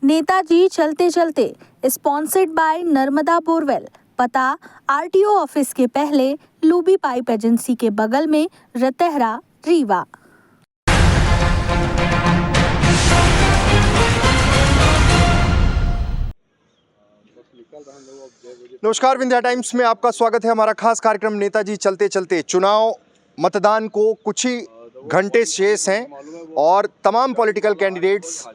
नेताजी चलते चलते sponsored by Narmada borewell. पता आरटीओ ऑफिस के पहले, लूबी पाइप एजेंसी के बगल में, रतहरा, रीवा। नमस्कार, विंध्या टाइम्स में आपका स्वागत है। हमारा खास कार्यक्रम नेताजी चलते चलते। चुनाव मतदान को कुछ ही घंटे शेष हैं और तमाम पॉलिटिकल कैंडिडेट्स,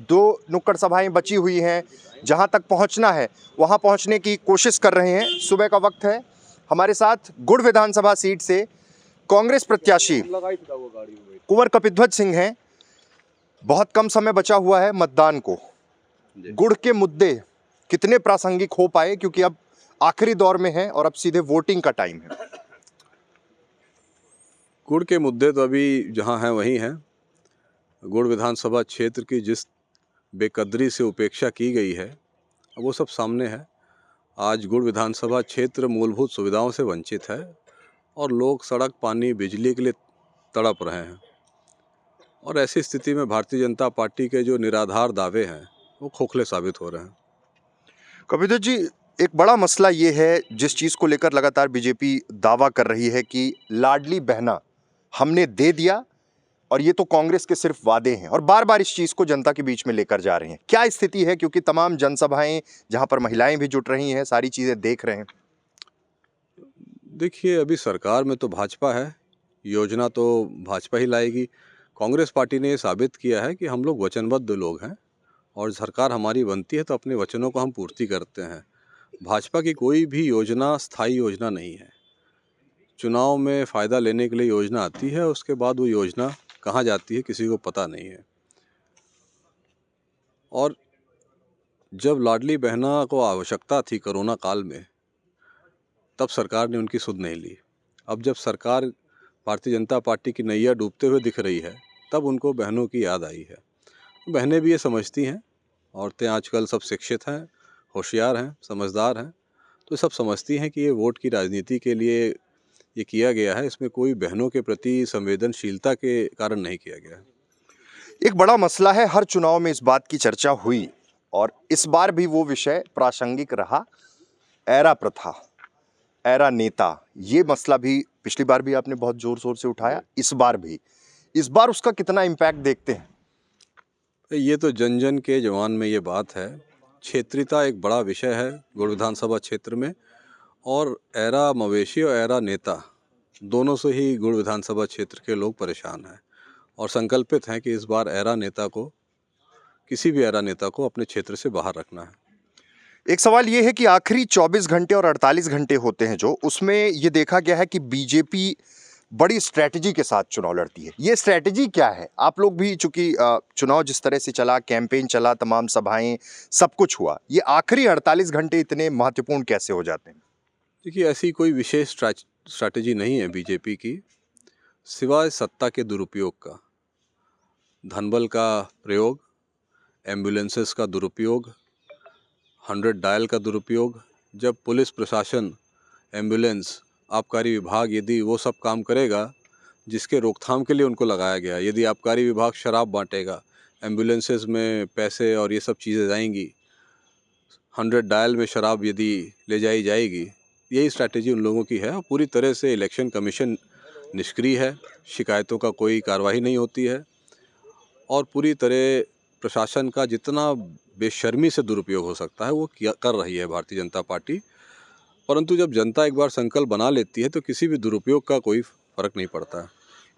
दो नुक्कड़ सभाएं बची हुई हैं, जहां तक पहुंचना है वहां पहुंचने की कोशिश कर रहे हैं। सुबह का वक्त है। हमारे साथ गुड़ विधानसभा सीट से कांग्रेस प्रत्याशी कुंवर कपिध्वज सिंह हैं। बहुत कम समय बचा हुआ है मतदान को। गुड़ के मुद्दे कितने प्रासंगिक हो पाए, क्योंकि अब आखिरी दौर में है और अब सीधे वोटिंग का टाइम है। गुड़ के मुद्दे तो अभी जहां हैं वहीं हैं। गुड़ विधानसभा क्षेत्र की जिस बेकदरी से उपेक्षा की गई है, वो सब सामने है। आज गुड़ विधानसभा क्षेत्र मूलभूत सुविधाओं से वंचित है और लोग सड़क, पानी, बिजली के लिए तड़प रहे हैं। और ऐसी स्थिति में भारतीय जनता पार्टी के जो निराधार दावे हैं वो खोखले साबित हो रहे हैं। कपिध्वज जी, एक बड़ा मसला ये है जिस चीज़ को लेकर लगातार बीजेपी दावा कर रही है कि लाडली बहना हमने दे दिया, और ये तो कांग्रेस के सिर्फ वादे हैं, और बार बार इस चीज़ को जनता के बीच में लेकर जा रहे हैं। क्या स्थिति है, क्योंकि तमाम जनसभाएं जहां पर महिलाएं भी जुट रही हैं, सारी चीज़ें देख रहे हैं। देखिए, अभी सरकार में तो भाजपा है, योजना तो भाजपा ही लाएगी। कांग्रेस पार्टी ने ये साबित किया है कि हम लोग वचनबद्ध लोग हैं और सरकार हमारी बनती है तो अपने वचनों को हम पूर्ति करते हैं। भाजपा की कोई भी योजना स्थायी योजना नहीं है। चुनाव में फ़ायदा लेने के लिए योजना आती है, उसके बाद वो योजना कहाँ जाती है किसी को पता नहीं है। और जब लाडली बहना को आवश्यकता थी कोरोना काल में, तब सरकार ने उनकी सुध नहीं ली। अब जब सरकार भारतीय जनता पार्टी की नैया डूबते हुए दिख रही है, तब उनको बहनों की याद आई है। बहनें भी ये समझती हैं, औरतें आजकल सब शिक्षित हैं, होशियार हैं, समझदार हैं, तो सब समझती हैं कि ये वोट की राजनीति के लिए ये किया गया है। इसमें कोई बहनों के प्रति संवेदनशीलता के कारण नहीं किया गया है। एक बड़ा मसला है, हर चुनाव में इस बात की चर्चा हुई और इस बार भी वो विषय प्रासंगिक रहा। एरा प्रथा, एरा नेता, ये मसला भी पिछली बार भी आपने बहुत जोर शोर से उठाया, इस बार भी। इस बार उसका कितना इम्पैक्ट देखते हैं? ये तो जन जन के जवान में ये बात है। क्षेत्रीयता एक बड़ा विषय है गुड़ विधानसभा क्षेत्र में, और एरा मवेशी और एरा नेता दोनों से ही गुड़ विधानसभा क्षेत्र के लोग परेशान हैं और संकल्पित हैं कि इस बार एरा नेता को, किसी भी एरा नेता को अपने क्षेत्र से बाहर रखना है। एक सवाल ये है कि आखिरी 24 घंटे और 48 घंटे होते हैं जो, उसमें ये देखा गया है कि बीजेपी बड़ी स्ट्रैटेजी के साथ चुनाव लड़ती है। ये स्ट्रैटेजी क्या है? आप लोग भी, चूंकि चुनाव जिस तरह से चला, कैंपेन चला, तमाम सभाएं, सब कुछ हुआ, ये आखिरी 48 घंटे इतने महत्वपूर्ण कैसे हो जाते हैं? देखिए, ऐसी कोई विशेष स्ट्रैटेजी नहीं है बीजेपी की, सिवाय सत्ता के दुरुपयोग का। धनबल का प्रयोग, एम्बुलेंसेस का दुरुपयोग, 100 डायल का दुरुपयोग। जब पुलिस प्रशासन, एम्बुलेंस, आबकारी विभाग यदि वो सब काम करेगा जिसके रोकथाम के लिए उनको लगाया गया, यदि आबकारी विभाग शराब बांटेगा, एम्बुलेंसेस में पैसे और ये सब चीज़ें जाएंगी, 100 डायल में शराब यदि ले जाई जाएगी, यही स्ट्रैटेजी उन लोगों की है। और पूरी तरह से इलेक्शन कमीशन निष्क्रिय है, शिकायतों का कोई कार्रवाई नहीं होती है, और पूरी तरह प्रशासन का जितना बेशर्मी से दुरुपयोग हो सकता है वो कर रही है भारतीय जनता पार्टी। परंतु जब जनता एक बार संकल्प बना लेती है तो किसी भी दुरुपयोग का कोई फर्क नहीं पड़ता है।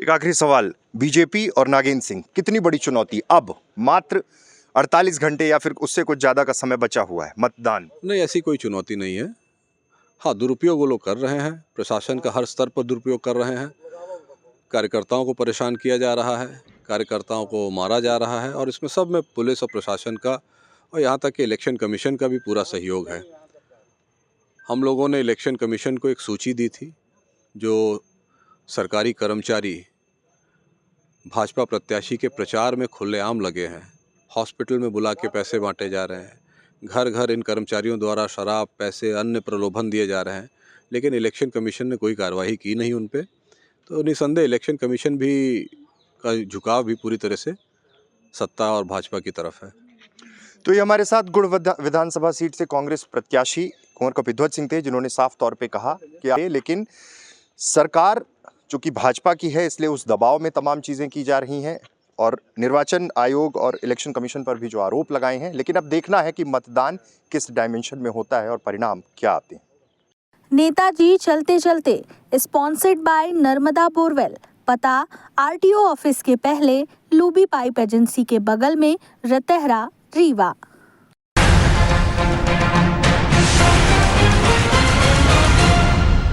एक आखिरी सवाल, बीजेपी और नागेंद्र सिंह, कितनी बड़ी चुनौती? अब मात्र 48 घंटे या फिर उससे कुछ ज्यादा का समय बचा हुआ है मतदान। नहीं, ऐसी कोई चुनौती नहीं है। हाँ, दुरुपयोग वो लोग कर रहे हैं, प्रशासन का हर स्तर पर दुरुपयोग कर रहे हैं। कार्यकर्ताओं को परेशान किया जा रहा है, कार्यकर्ताओं को मारा जा रहा है, और इसमें सब में पुलिस और प्रशासन का और यहाँ तक कि इलेक्शन कमीशन का भी पूरा सहयोग है। हम लोगों ने इलेक्शन कमीशन को एक सूची दी थी, जो सरकारी कर्मचारी भाजपा प्रत्याशी के प्रचार में खुलेआम लगे हैं, हॉस्पिटल में बुला के पैसे बांटे जा रहे हैं, घर घर इन कर्मचारियों द्वारा शराब, पैसे, अन्य प्रलोभन दिए जा रहे हैं, लेकिन इलेक्शन कमीशन ने कोई कार्रवाई की नहीं उन पे। तो निसंदेह इलेक्शन कमीशन भी का झुकाव भी पूरी तरह से सत्ता और भाजपा की तरफ है। तो ये हमारे साथ गुड़ विधानसभा सीट से कांग्रेस प्रत्याशी कुंवर कपिध्वज सिंह थे, जिन्होंने साफ तौर पे कहा कि लेकिन सरकार जो कि भाजपा की है, इसलिए उस दबाव में तमाम चीज़ें की जा रही हैं और निर्वाचन आयोग और इलेक्शन कमीशन पर भी जो आरोप लगाए हैं। लेकिन अब देखना है कि मतदान किस डायमेंशन में होता है और परिणाम क्या आते हैं। नेताजी चलते चलते स्पॉन्सर्ड बाय नर्मदा बोरवेल। पता आरटीओ ऑफिस के पहले लूबी पाइप एजेंसी के बगल में रतहरा, रीवा।